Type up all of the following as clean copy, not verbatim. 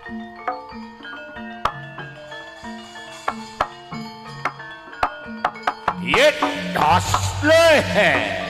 Yet das le.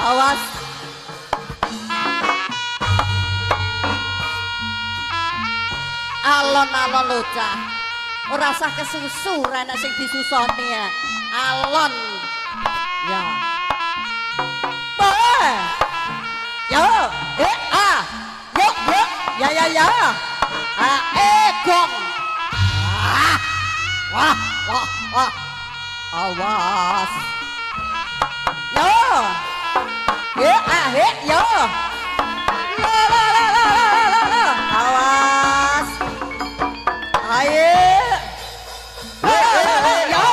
Os. Alon-alon lucah. Ora usah kesusu rene sing disusoni ya. Alon. Ya. Boy. Yo, ah. Yo. Ya. ya. Gong. Wah, wah, wah. Awas. Yo. Ya, yo. La la la la la la. Awas. Ayo. Yo.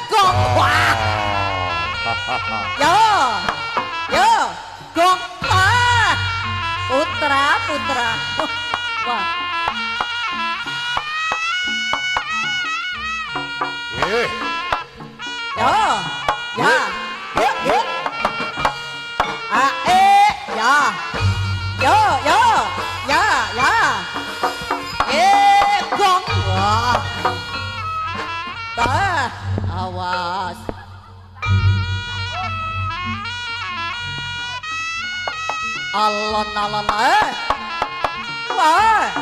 Gong. Wah. Yo. Yo. Gong. Putra, putra. Wah. Yo. Ya. Yo, yo. Ya. Yo, yo. Ya, ya. Gong. Wah. Awas. Alon-alon wah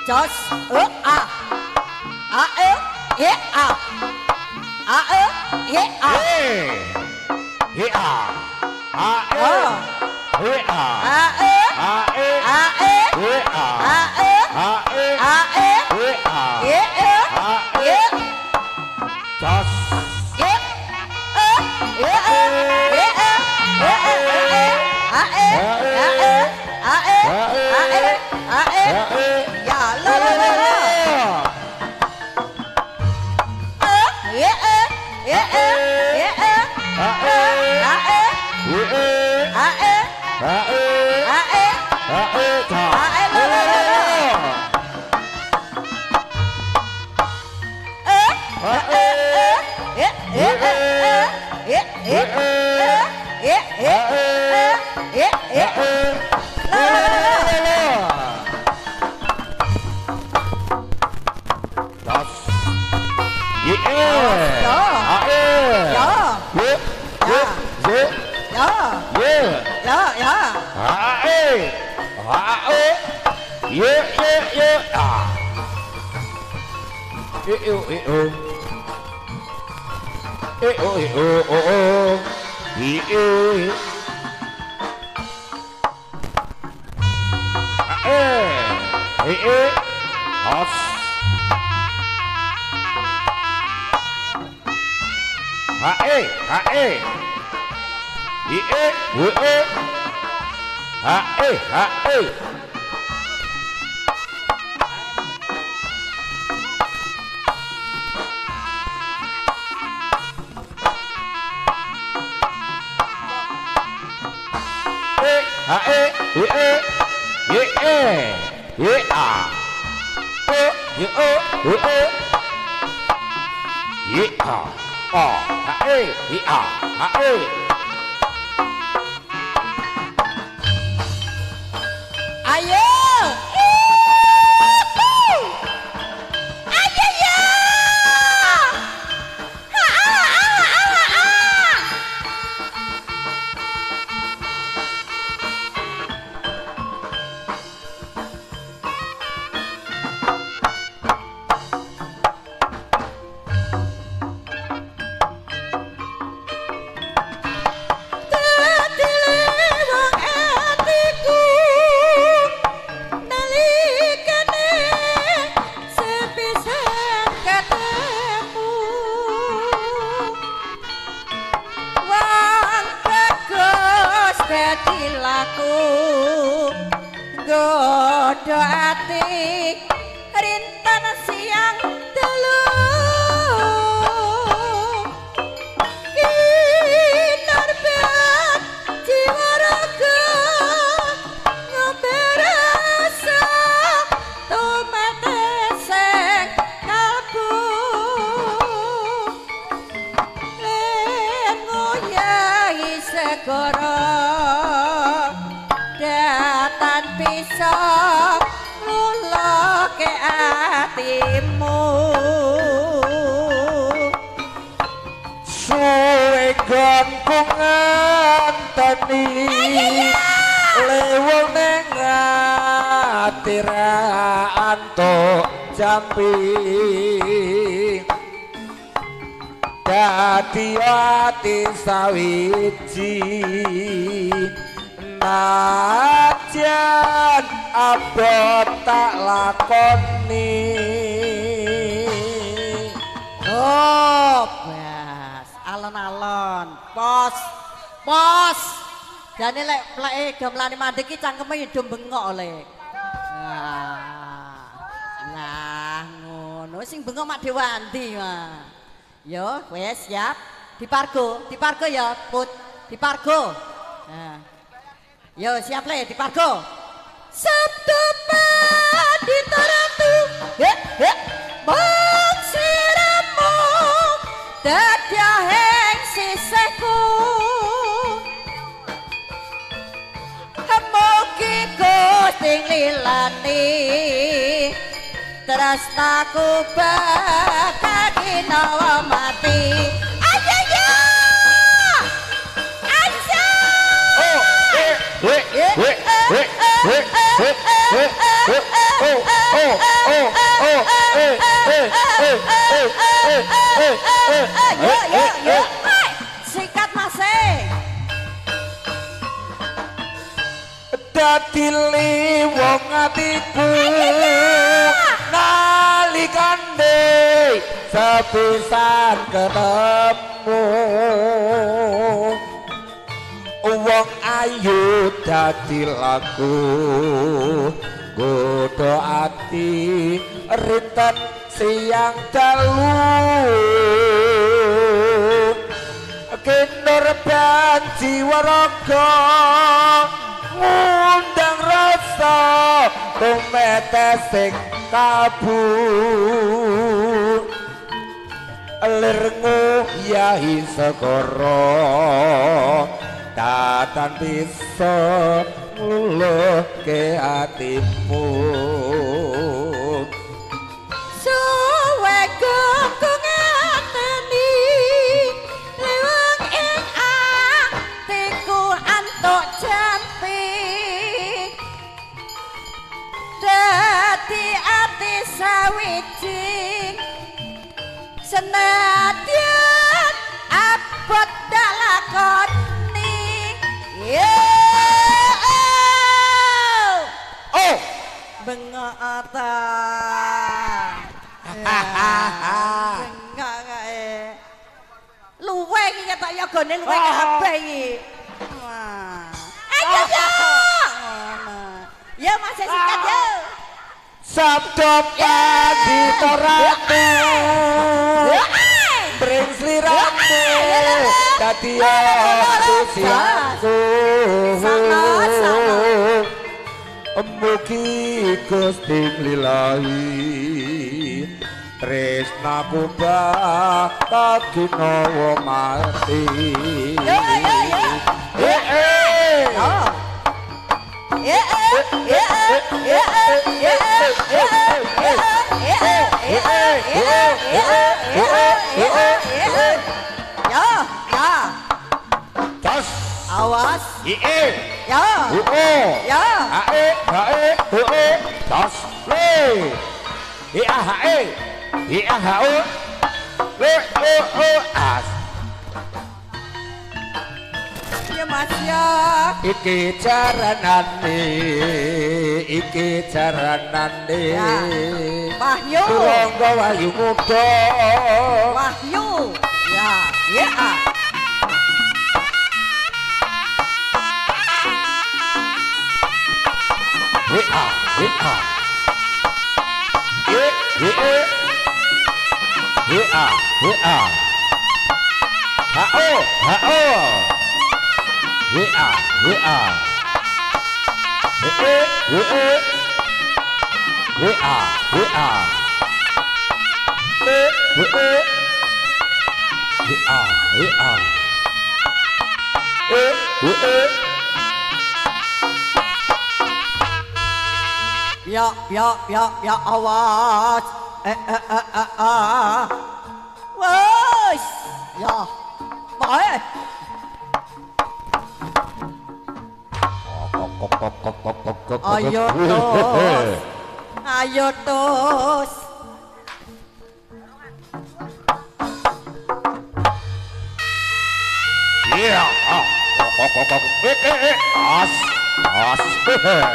Jos gantungan wani lewong ning ati ra antuk jampi dadi ati sawiji najan abot tak lakoni. Oh, bas, alon-alon, pos, pos. Jane lek pleke gamelane mandek iki cangkeme hidup bengok le. Nah, ngono sing bengok mak Dewanti mah. Yo, wes siap. Dipargo ya, Put. Dipargo. Nah. Yo, siap le, dipargo. Sabtu ditaratu. Bang siramu dadahing sisihku. Mugi Gusti nglilani tresnaku bakal ginawa mati. Ayo yo. Aja. Yo. Sikat masih. Dadi wong atiku nalikane sepisan ketemu wong ayu dadi laku godho ati rinten siang dalu kinur banji waraga ngundang rasa tumetesing kabu lirngu yahi segara datan bisa nguluhke atimu suwe gunggung ateni lewang ing atiku antuk jampi dadi ati sawijing senadyan abot dak lakoni oh bengok ata bengok kae luwe iki ketok yogane luwe kabeh iki ayo yo yo masih sikat yo sabda pagi torate bring sliramu dadi siangku mugi Gusti nglilahi tresnaku bakal ginawa mati awas Ie. ya ya Hae. Tas. Le. Hae. Hae. Le. As. ya mas ya iki jaranane ya Wahyu Turangga Wahyu muda Wahyu ya Ya awas wes ya baik Ayo tos. Ayo tos. Iya. As. As. As.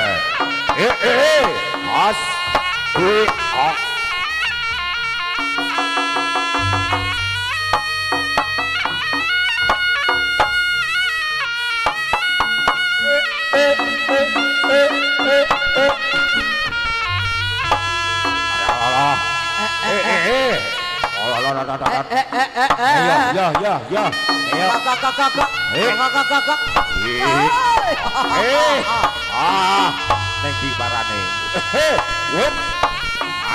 Neng di barane. Wop.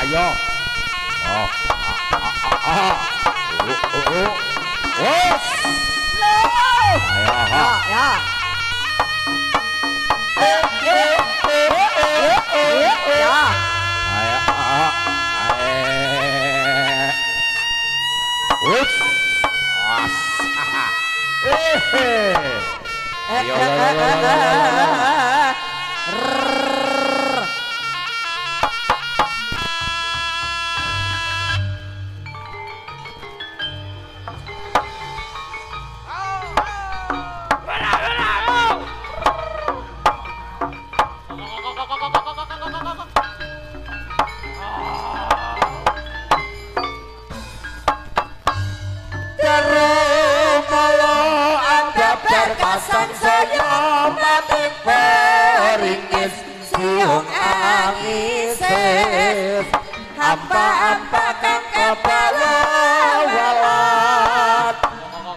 Ayo. Oh. Wos. Ayo. Ya. Ya. Ayo. Ups. Was. Ayo. Berkasan saya mati peringis siung angisis hampa-hampa kang kepala walat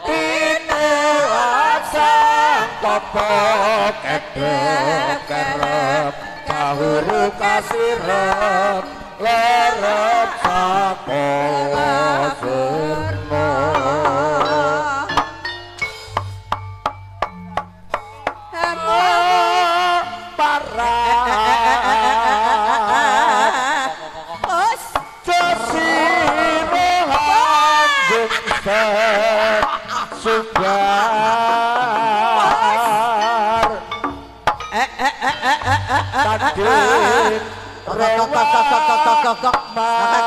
ini wasang kopok kedep-kerep kahuru kasirep lerep sakola sirno Subar Tadin Rewak Mami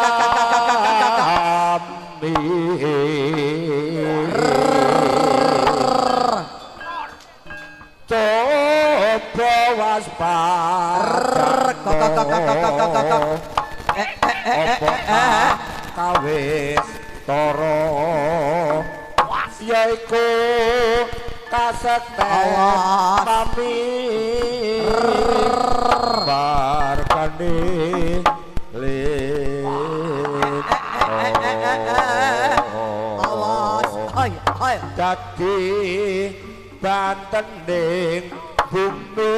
Coba waspada Kawis Toro yaiku kaseten mami barkani lin awas ayo dadi bantening bumi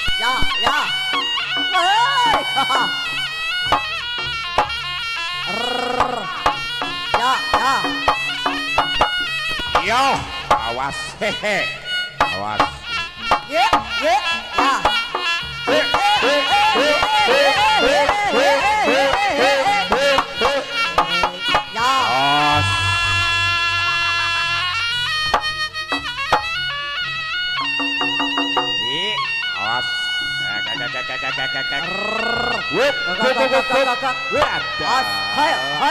ayo ya hei Yo, awas hehe. Awas. ya Awas. Awas. ayo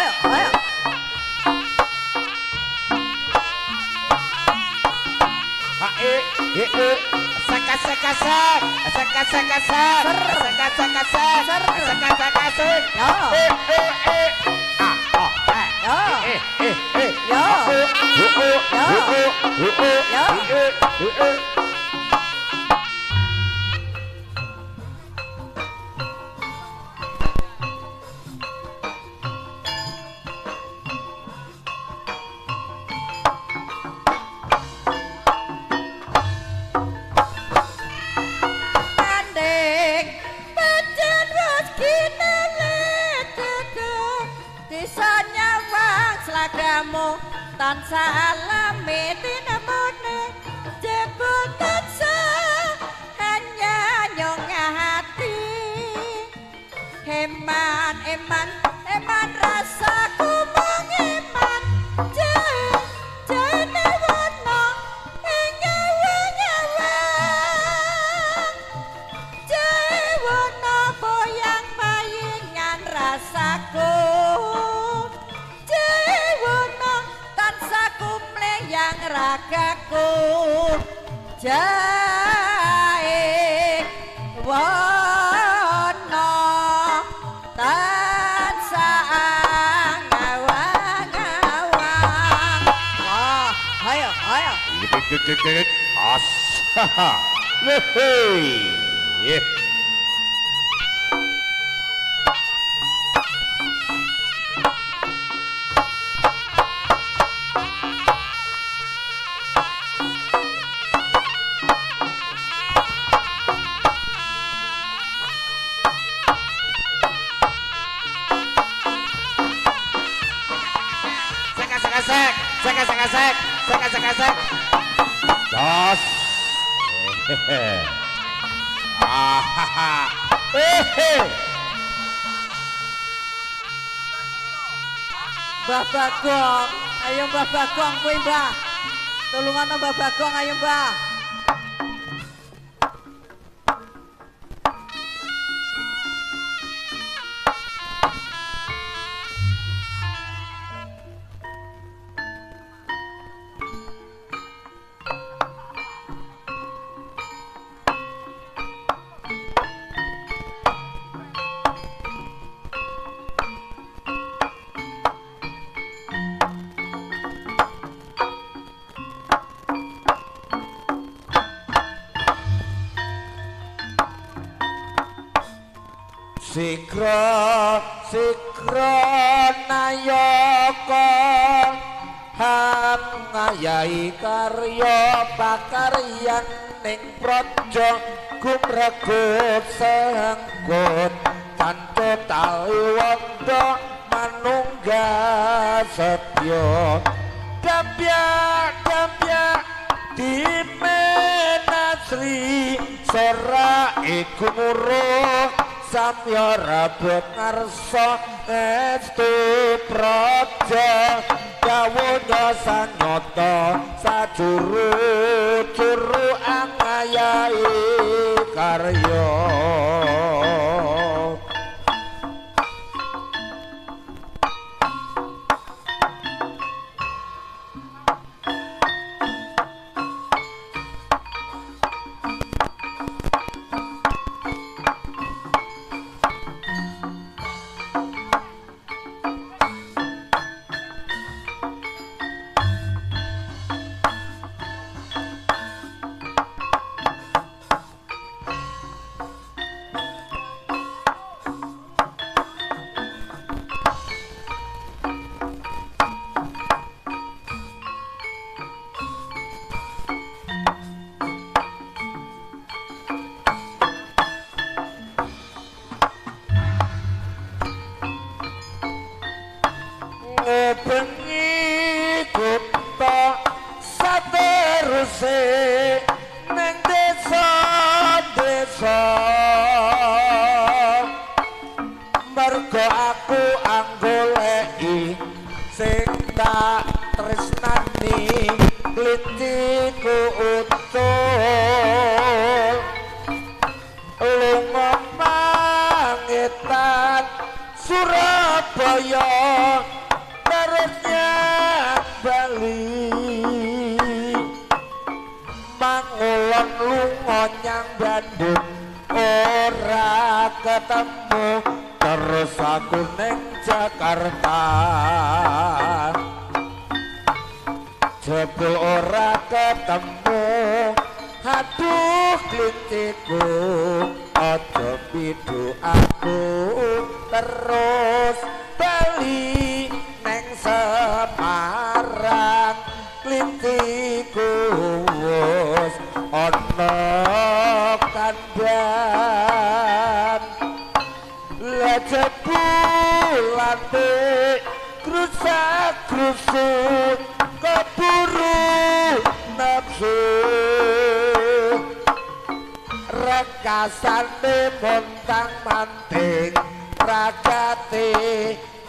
tansah alami tinemune jebul tansah hanya nyong hati eman baik wana tansah ngawang-ngawang. Wah, ayo. Asaha. Wehey. Sek. Das. Ahaha. Mbah Bagong, ayo Mbah Bagong kuwi Mbah. Tulungan Mbah Bagong ayo Mbah. Sikra nayaka ham ngayahi karya pakaryan ning praja gumregut sengkut tanpa taliwanda manunggal setya dambya dimenasri sora iku muruh samya rabut ngarsa estu praja dawuhna sanyata sajuru-juru angayahi karya bengi kutha sateruse neng desa mergo aku anggoleki sing tak tresnani litiku utul lunga mangetan Surabaya terusnya Bali mangulon lunga nyang Bandung ora ketemu terus aku neng Jakarta jebul ora ketemu aduh klintiku aja pidu aku terus bali neng Semarang klintiku wis ana kandhan jebulane krusak-krusuk keburu nafsu rekasane montang-manting ragate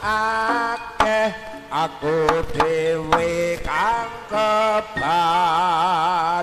akeh aku dhewe kang kebal